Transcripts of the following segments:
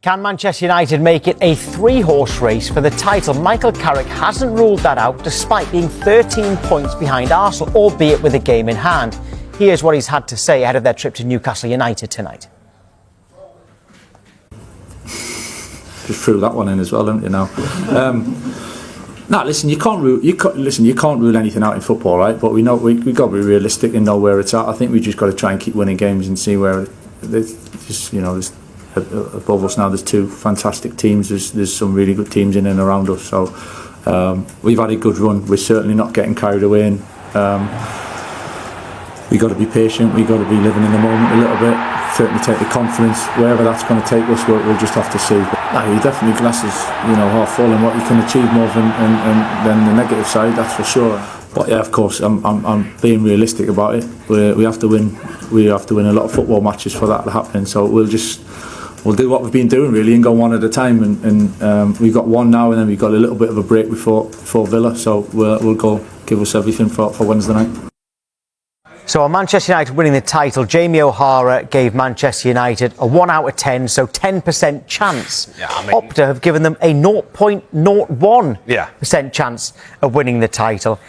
Can Manchester United make it a three-horse race for the title? Michael Carrick hasn't ruled that out despite being 13 points behind Arsenal, albeit with a game in hand. Here's what he's had to say ahead of their trip to Newcastle United tonight. Just threw that one in as well, didn't you? Now, no, listen, you can't rule anything out in football, right? But we know we got to be realistic and know where it's at. I think we just got to try and keep winning games and see where there's above us now. There's two fantastic teams. There's some really good teams in and around us. So we've had a good run. We're certainly not getting carried away. We got to be patient. We got to be living in the moment a little bit. Certainly take the confidence. Wherever that's going to take us, we'll just have to see. But no, you definitely glasses, half full in what you can achieve more than the negative side. That's for sure. But yeah, of course, I'm being realistic about it. We have to win. We have to win a lot of football matches for that to happen. So we'll do what we've been doing really and go one at a time. And we've got one now, and then we've got a little bit of a break before Villa. So we'll go give us everything for Wednesday night. So on Manchester United winning the title, Jamie O'Hara gave Manchester United a 1 out of 10, so 10% chance. Yeah, Opta have given them a 0.01% chance of winning the title.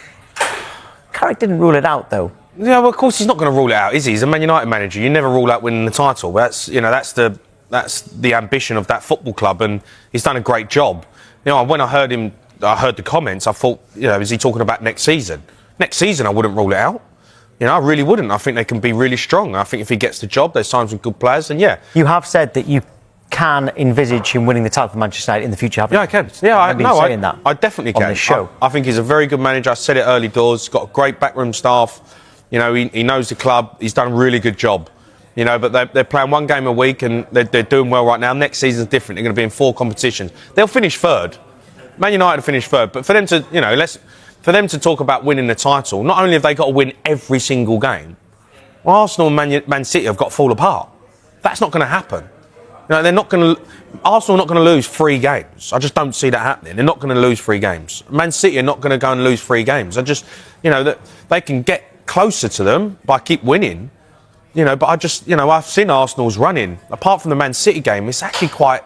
Carrick didn't rule it out, though. Yeah, well, of course he's not going to rule it out, is he? He's a Man United manager. You never rule out winning the title. That's the ambition of that football club, and he's done a great job. When I heard the comments, I thought, is he talking about next season? Next season, I wouldn't rule it out. I really wouldn't. I think they can be really strong. I think if he gets the job, there's times with good players, then yeah. You have said that you can envisage him winning the title for Manchester United in the future, haven't you? Yeah, I can. Yeah, I definitely can. On this show. I think he's a very good manager. I said it early doors. He's got a great backroom staff. He knows the club. He's done a really good job. But they're playing one game a week and they're doing well right now. Next season's different. They're going to be in 4 competitions. They'll finish third. Man United will finish third. But for them to, for them to talk about winning the title, not only have they got to win every single game, well, Arsenal and Man City have got to fall apart. That's not going to happen. Arsenal are not going to lose 3 games. I just don't see that happening. They're not going to lose 3 games. Man City are not going to go and lose 3 games. That they can get closer to them by keep winning. But I've seen Arsenal's running. Apart from the Man City game, it's actually quite.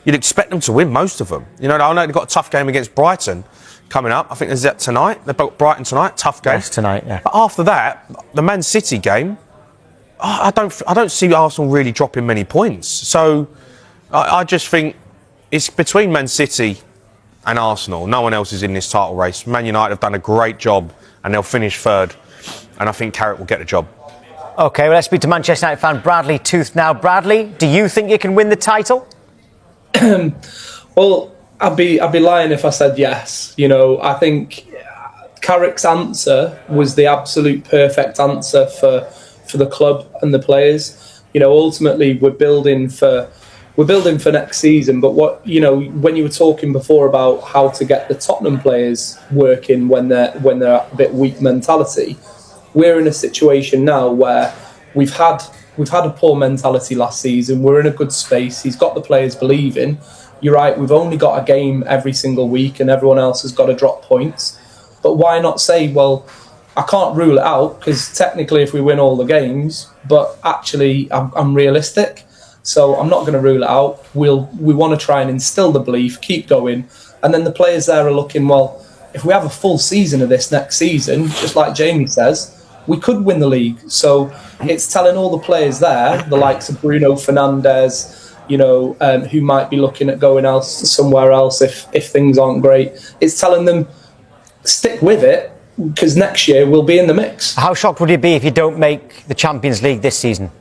You'd expect them to win most of them. I know they've got a tough game against Brighton coming up. I think there's that tonight. They've got Brighton tonight. Tough game. Yes, tonight, yeah. But after that, the Man City game, I don't see Arsenal really dropping many points. So I just think it's between Man City and Arsenal. No one else is in this title race. Man United have done a great job and they'll finish third. And I think Carrick will get the job. OK, well, let's speak to Manchester United fan Bradley Tooth now. Bradley, do you think you can win the title? Well, I'd be lying if I said yes. I think Carrick's answer was the absolute perfect answer for the club and the players. Ultimately we're building for next season. But when you were talking before about how to get the Tottenham players working when they're a bit weak mentality, we're in a situation now where we've had a poor mentality last season. We're in a good space. He's got the players believing. You're right, we've only got a game every single week and everyone else has got to drop points. But why not say, well, I can't rule it out because technically if we win all the games, but actually I'm realistic. So I'm not going to rule it out. We want to try and instill the belief, keep going. And then the players there are looking, well, if we have a full season of this next season, just like Jamie says, we could win the league. So it's telling all the players there, the likes of Bruno Fernandes, who might be looking at going somewhere else if things aren't great. It's telling them, stick with it, because next year we'll be in the mix. How shocked would you be if you don't make the Champions League this season?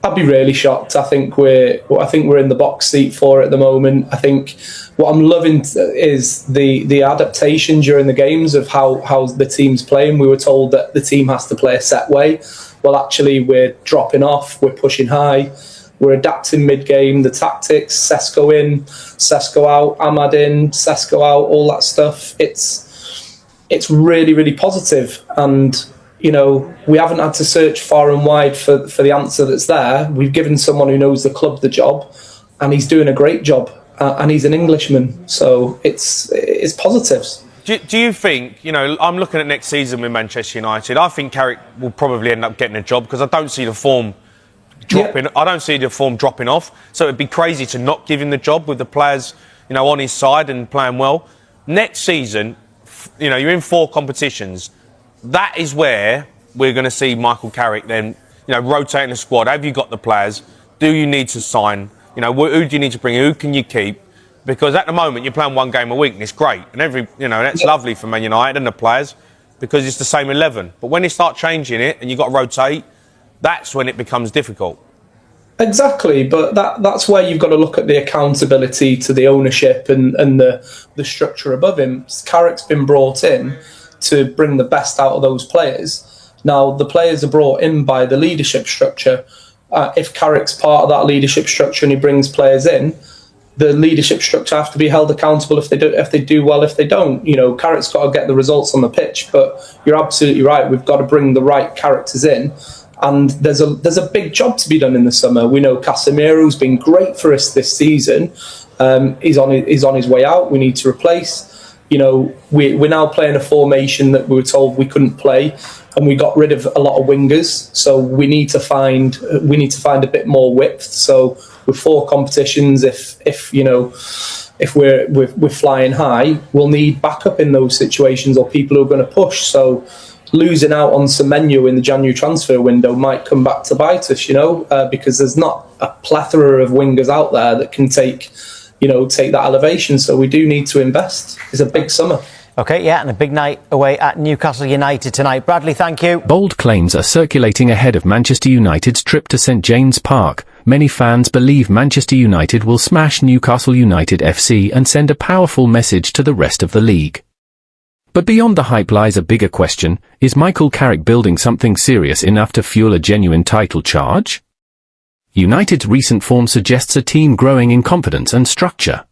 I'd be really shocked. I think we're in the box seat for it at the moment. I think what I'm loving is the adaptation during the games of how the team's playing. We were told that the team has to play a set way. Well, actually, we're dropping off. We're pushing high. We're adapting mid-game. The tactics, Sesko in, Sesko out, Ahmad in, Sesko out, all that stuff. It's really, really positive. And we haven't had to search far and wide for the answer that's there. We've given someone who knows the club the job, and he's doing a great job. And he's an Englishman, so it's positives. Do you think, I'm looking at next season with Manchester United. I think Carrick will probably end up getting a job because I don't see the form dropping. I don't see the form dropping off. So it'd be crazy to not give him the job with the players, on his side and playing well. Next season, you're in 4 competitions. That is where we're going to see Michael Carrick then, rotating the squad. Have you got the players? Do you need to sign? Who do you need to bring? Who can you keep? Because at the moment you're playing 1 game a week and it's great, and that's lovely for Man United and the players because it's the same 11. But when you start changing it and you've got to rotate, that's when it becomes difficult. Exactly, but that's where you've got to look at the accountability to the ownership and the structure above him. Carrick's been brought in to bring the best out of those players. Now, the players are brought in by the leadership structure. If Carrick's part of that leadership structure and he brings players in, the leadership structure have to be held accountable if they do well, if they don't. Carrick's got to get the results on the pitch, but you're absolutely right. We've got to bring the right characters in. And there's a big job to be done in the summer. We know Casemiro's been great for us this season. He's on his way out. We need to replace. We're now playing a formation that we were told we couldn't play, and we got rid of a lot of wingers. So we need to find a bit more width. So with 4 competitions, if we're flying high, we'll need backup in those situations or people who are going to push. So losing out on Semenyo in the January transfer window might come back to bite us, because there's not a plethora of wingers out there that can take that elevation. So we do need to invest. It's a big summer. OK, yeah, and a big night away at Newcastle United tonight. Bradley, thank you. Bold claims are circulating ahead of Manchester United's trip to St James' Park. Many fans believe Manchester United will smash Newcastle United FC and send a powerful message to the rest of the league. But beyond the hype lies a bigger question: is Michael Carrick building something serious enough to fuel a genuine title charge? United's recent form suggests a team growing in confidence and structure.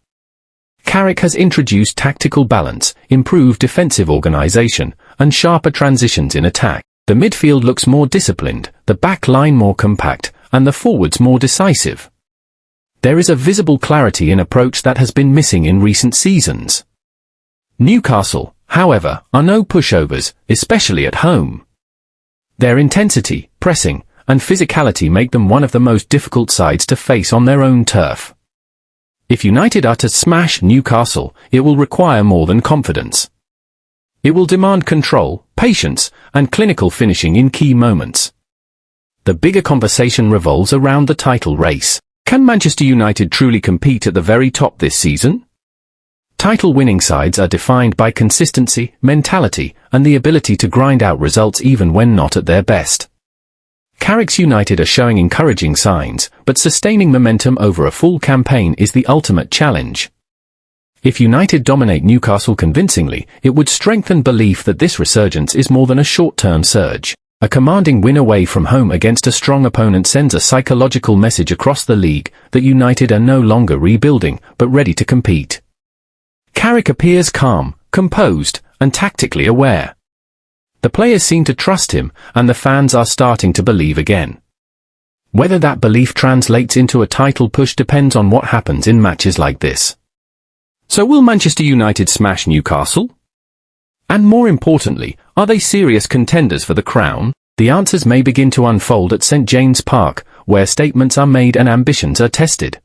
Carrick has introduced tactical balance, improved defensive organisation, and sharper transitions in attack. The midfield looks more disciplined, the back line more compact, and the forwards more decisive. There is a visible clarity in approach that has been missing in recent seasons. Newcastle, however, are no pushovers, especially at home. Their intensity, pressing, and physicality make them one of the most difficult sides to face on their own turf. If United are to smash Newcastle, it will require more than confidence. It will demand control, patience, and clinical finishing in key moments. The bigger conversation revolves around the title race. Can Manchester United truly compete at the very top this season? Title-winning sides are defined by consistency, mentality, and the ability to grind out results even when not at their best. Carrick's United are showing encouraging signs, but sustaining momentum over a full campaign is the ultimate challenge. If United dominate Newcastle convincingly, it would strengthen belief that this resurgence is more than a short-term surge. A commanding win away from home against a strong opponent sends a psychological message across the league that United are no longer rebuilding, but ready to compete. Carrick appears calm, composed, and tactically aware. The players seem to trust him, and the fans are starting to believe again. Whether that belief translates into a title push depends on what happens in matches like this. So will Manchester United smash Newcastle? And more importantly, are they serious contenders for the crown? The answers may begin to unfold at St James' Park, where statements are made and ambitions are tested.